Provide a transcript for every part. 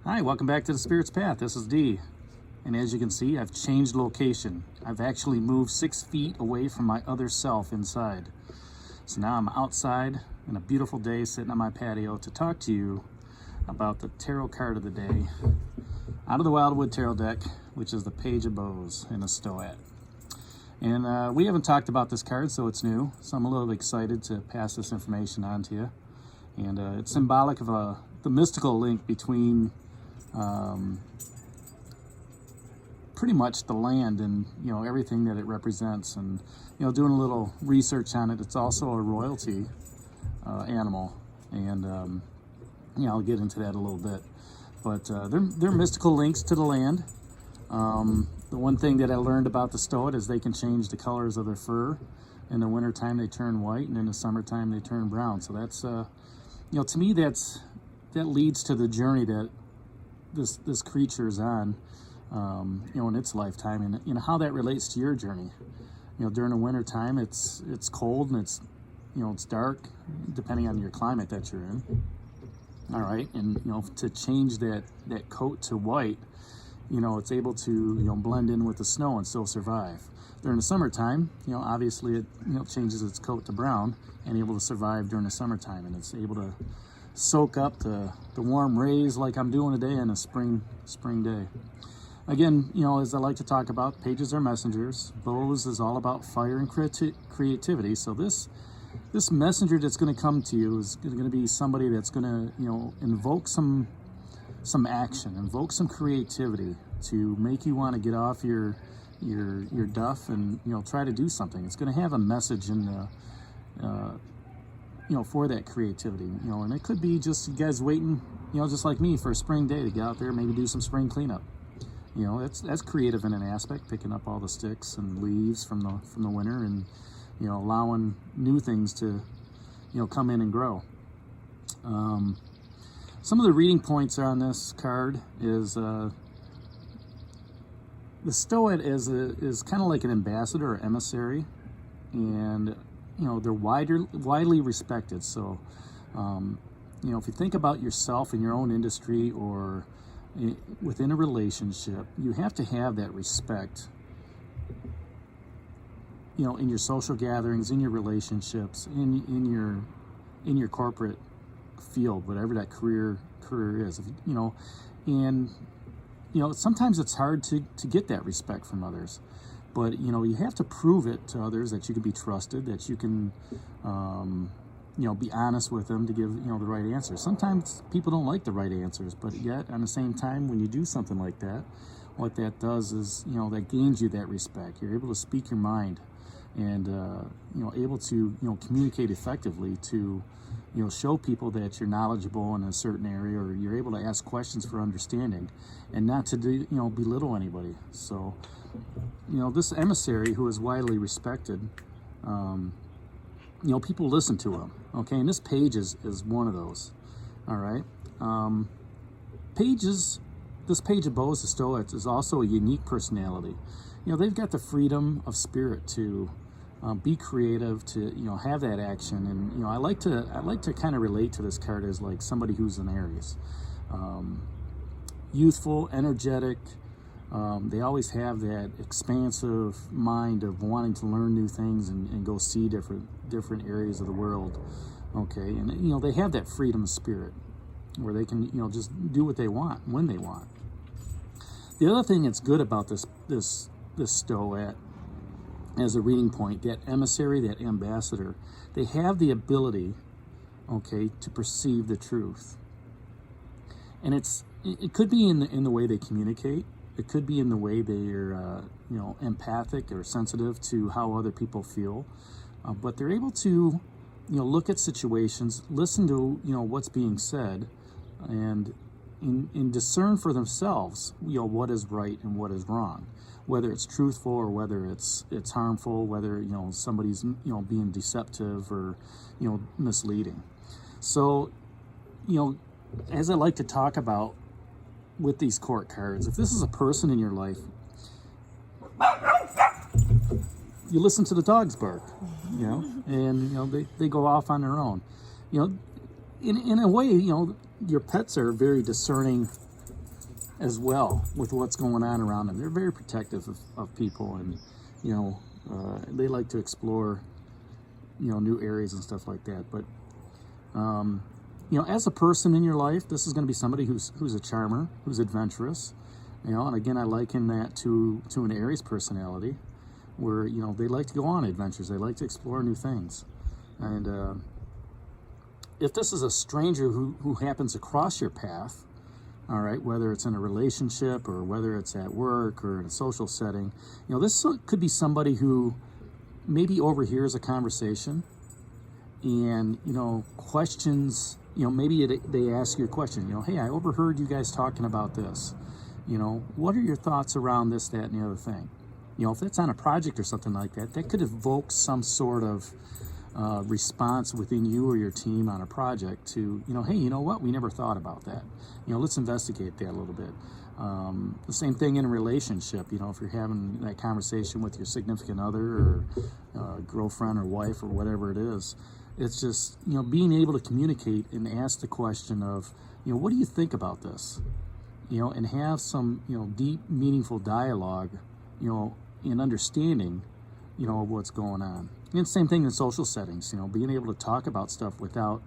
Hi, welcome back to the Spirit's Path. This is Dee. And as you can see, I've changed location. I've actually moved 6 feet away from my other self inside. So now I'm outside on a beautiful day sitting on my patio to talk to you about the tarot card of the day out of the Wildwood Tarot deck, which is the Page of Bows in a Stoat. And we haven't talked about this card, so it's new. So I'm a little excited to pass this information on to you. And it's symbolic of the mystical link between pretty much the land and everything that it represents. And doing a little research on it, it's also a royalty animal, and I'll get into that a little bit. But they're mystical links to the land. The one thing that I learned about the Stoat is they can change the colors of their fur. In the wintertime they turn white, and in the summertime they turn brown. So that's to me that leads to the journey that this creature is on, in its lifetime, and how that relates to your journey. During the winter time, it's cold and it's dark, depending on your climate that you're in. All right, and to change that coat to white, it's able to blend in with the snow and still survive. During the summertime, obviously it changes its coat to brown and able to survive during the summertime, and it's able to soak up the warm rays like I'm doing today on a spring day. Again, as I like to talk about, pages are messengers. Bows is all about fire and creativity. So this messenger that's going to come to you is going to be somebody that's going to invoke some action, invoke some creativity to make you want to get off your duff and try to do something. It's going to have a message in the for that creativity, and it could be just you guys waiting, just like me, for a spring day to get out there, maybe do some spring cleanup. That's creative in an aspect, picking up all the sticks and leaves from the winter, and allowing new things to come in and grow. Some of the reading points on this card is the Stoat is kind of like an ambassador or emissary, and they're widely respected. So if you think about yourself in your own industry or within a relationship, you have to have that respect in your social gatherings, in your relationships, in your corporate field, whatever that career is. And sometimes it's hard to get that respect from others, but you have to prove it to others that you can be trusted, that you can be honest with them to give the right answer. Sometimes people don't like the right answers, but yet on the same time, when you do something like that, what that does is that gains you that respect. You're able to speak your mind, and able to communicate effectively to show people that you're knowledgeable in a certain area, or you're able to ask questions for understanding, and not to belittle anybody. So this emissary, who is widely respected, people listen to him. Okay, and this page is one of those. All right, this Page of Bows, the Stoat, is also a unique personality. They've got the freedom of spirit to be creative, to have that action. And I like to kind of relate to this card as like somebody who's an Aries, youthful, energetic. They always have that expansive mind of wanting to learn new things and go see different areas of the world. Okay, and they have that freedom of spirit where they can just do what they want when they want. The other thing that's good about this Stoat as a reading point, that emissary, that ambassador, they have the ability, okay, to perceive the truth. And it could be in the way they communicate. It could be in the way they're empathic or sensitive to how other people feel, but they're able to look at situations, listen to what's being said, and discern for themselves what is right and what is wrong, whether it's truthful or whether it's harmful, whether somebody's being deceptive or misleading. So as I like to talk about with these court cards, if this is a person in your life, you listen to the dogs bark, and they go off on their own. In a way, your pets are very discerning as well with what's going on around them. They're very protective of people, and they like to explore new areas and stuff like that. But as a person in your life, this is going to be somebody who's a charmer, who's adventurous. And again, I liken that to an Aries personality, where they like to go on adventures, they like to explore new things. And if this is a stranger who happens across your path, all right, whether it's in a relationship or whether it's at work or in a social setting, this could be somebody who maybe overhears a conversation and questions. Maybe they ask you a question. Hey, I overheard you guys talking about this. What are your thoughts around this, that, and the other thing? If it's on a project or something like that, that could evoke some sort of response within you or your team on a project to, hey, you know what? We never thought about that. Let's investigate that a little bit. The same thing in a relationship. If you're having that conversation with your significant other or girlfriend or wife or whatever it is, it's just, being able to communicate and ask the question of, what do you think about this? And have some, deep, meaningful dialogue, and understanding, of what's going on. And same thing in social settings, being able to talk about stuff without,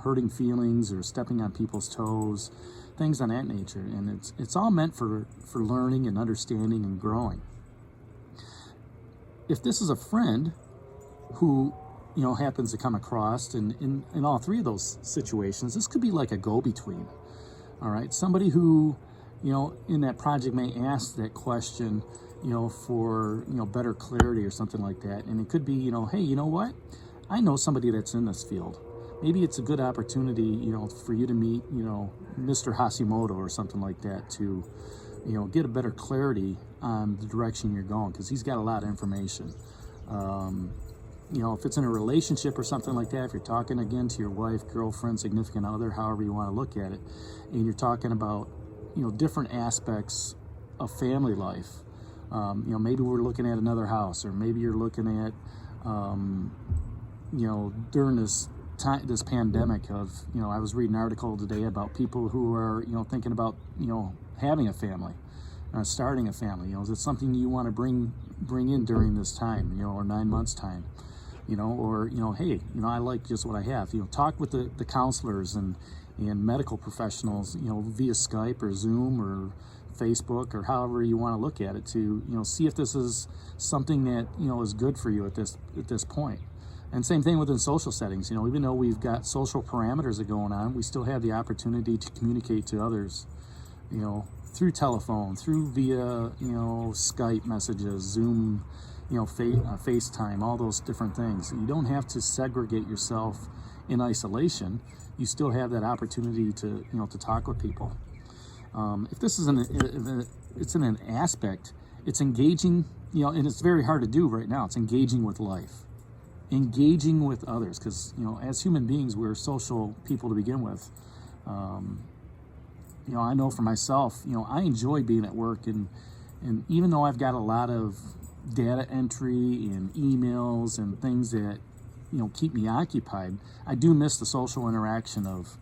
hurting feelings or stepping on people's toes, things on that nature. And it's all meant for learning and understanding and growing. If this is a friend who, happens to come across in all three of those situations, this could be like a go-between. All right, somebody who, in that project may ask that question, for, better clarity or something like that. And it could be, hey, you know what? I know somebody that's in this field. Maybe it's a good opportunity, for you to meet, Mr. Hashimoto or something like that to, get a better clarity on the direction you're going, because he's got a lot of information. If it's in a relationship or something like that, if you're talking again to your wife, girlfriend, significant other, however you want to look at it, and you're talking about, different aspects of family life, maybe we're looking at another house, or maybe you're looking at, during this time, this pandemic of, I was reading an article today about people who are, thinking about, having a family, starting a family. Is it something you want to bring in during this time, or 9 months time? Or, hey, I like just what I have. Talk with the counselors and medical professionals, via Skype or Zoom or Facebook or however you want to look at it to, see if this is something that, is good for you at this point. And same thing within social settings. Even though we've got social parameters that are going on, we still have the opportunity to communicate to others, through telephone, through via, Skype messages, Zoom, FaceTime, all those different things. You don't have to segregate yourself in isolation. You still have that opportunity to, to talk with people. If this is it's in an aspect, it's engaging, and it's very hard to do right now. It's engaging with life, engaging with others, because, as human beings, we're social people to begin with. I know for myself, I enjoy being at work, and even though I've got a lot of data entry and emails and things that, keep me occupied, I do miss the social interaction of,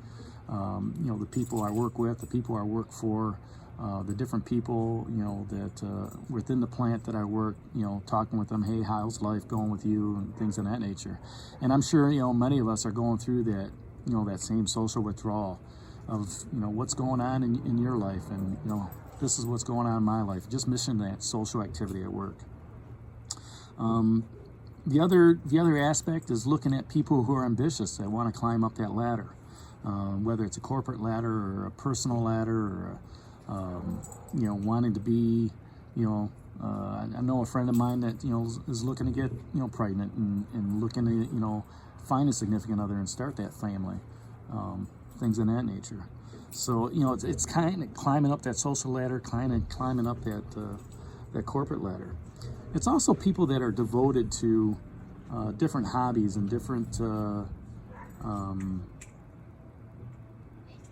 the people I work with, the people I work for, the different people, that within the plant that I work, talking with them, hey, how's life going with you, and things of that nature. And I'm sure, many of us are going through that, that same social withdrawal of, what's going on in your life, and, this is what's going on in my life, just missing that social activity at work. The other aspect is looking at people who are ambitious, that want to climb up that ladder, whether it's a corporate ladder or a personal ladder, or wanting to be, I know a friend of mine that, is looking to get, pregnant and looking to, find a significant other and start that family, things of that nature. So, it's kind of climbing up that social ladder, kind of climbing up that corporate ladder. It's also people that are devoted to different hobbies and different,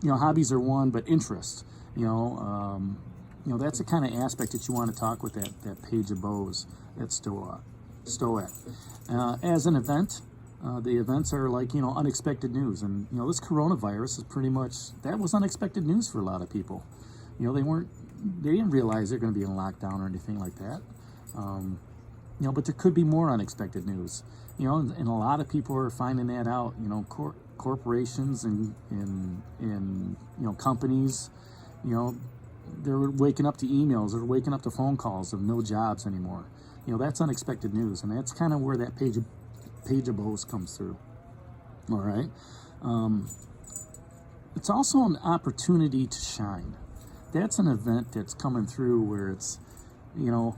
hobbies are one, but interest. That's the kind of aspect that you want to talk with that page of bows at Stoat. As an event, the events are like, unexpected news. And, this coronavirus is pretty much, that was unexpected news for a lot of people. They weren't they didn't realize they're going to be in lockdown or anything like that. You know, but there could be more unexpected news. You know, and a lot of people are finding that out. You know, corporations and you know, companies, you know, they're waking up to emails, they're waking up to phone calls of no jobs anymore. You know, that's unexpected news, and that's kind of where that page of bows comes through. All right. It's also an opportunity to shine. That's an event that's coming through where it's, you know,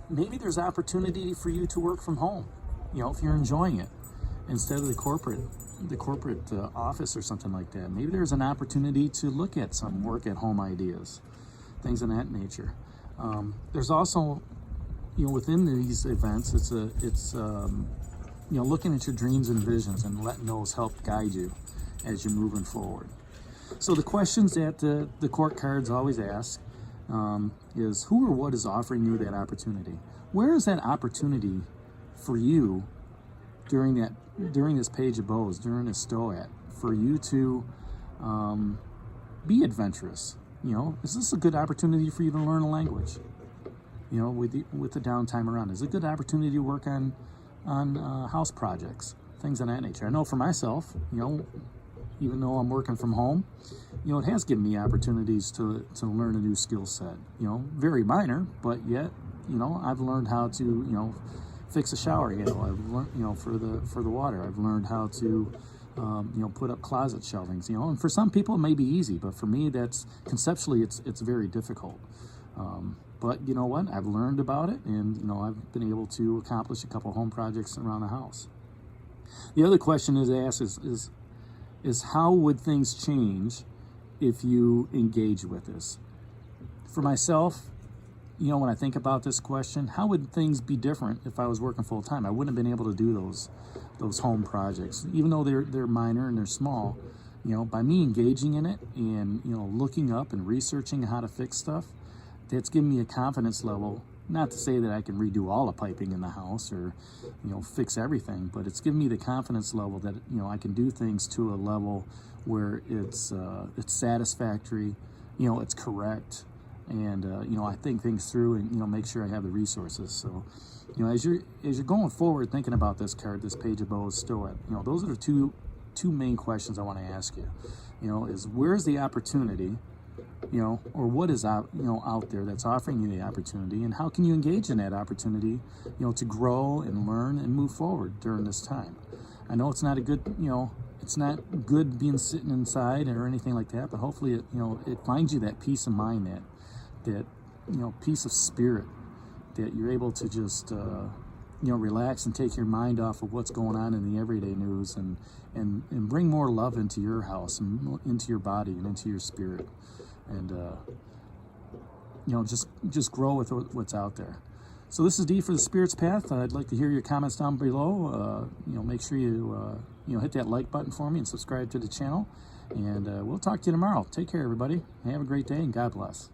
maybe there's opportunity for you to work from home, you know, if you're enjoying it, instead of the corporate office or something like that. Maybe there's an opportunity to look at some work at home ideas, things of that nature. There's also, you know, within these events, it's you know, looking at your dreams and visions and letting those help guide you as you're moving forward. So the questions that the court cards always ask is who or what is offering you that opportunity? Where is that opportunity for you during this page of bows, during this Stoat, for you to be adventurous? You know, is this a good opportunity for you to learn a language? You know, with the downtime around, is it a good opportunity to work on house projects, things of that nature? I know for myself, you know, even though I'm working from home, you know, it has given me opportunities to learn a new skill set. You know, very minor, but yet, you know, I've learned how to, you know, fix a shower handle. I've learned, you know, for the water. I've learned how to, you know, put up closet shelvings. You know, and for some people it may be easy, but for me, that's conceptually it's very difficult. But you know what? I've learned about it, and you know, I've been able to accomplish a couple home projects around the house. The other question is asked is how would things change if you engage with this? For myself, you know, when I think about this question, how would things be different if I was working full time? I wouldn't have been able to do those home projects, even though they're minor and they're small. You know, by me engaging in it and, you know, looking up and researching how to fix stuff, that's given me a confidence level. Not to say that I can redo all the piping in the house or, you know, fix everything, but it's given me the confidence level that, you know, I can do things to a level where it's satisfactory, you know, it's correct, and you know, I think things through and, you know, make sure I have the resources. So, you know, as you're going forward thinking about this card, this page of bows, Stoat, you know, those are the two main questions I want to ask you. You know, is where's the opportunity? You know, or what is out, you know, out there that's offering you the opportunity, and how can you engage in that opportunity, you know, to grow and learn and move forward during this time? I know it's not a good, you know, it's not good being sitting inside or anything like that, but hopefully it, you know, it finds you that peace of mind, that you know, peace of spirit, that you're able to just you know, relax and take your mind off of what's going on in the everyday news, and bring more love into your house and into your body and into your spirit. And you know, just grow with what's out there. So this is D for the Spirit's Path. I'd like to hear your comments down below. You know, make sure you you know, hit that like button for me and subscribe to the channel. And we'll talk to you tomorrow. Take care, everybody. Have a great day, and God bless.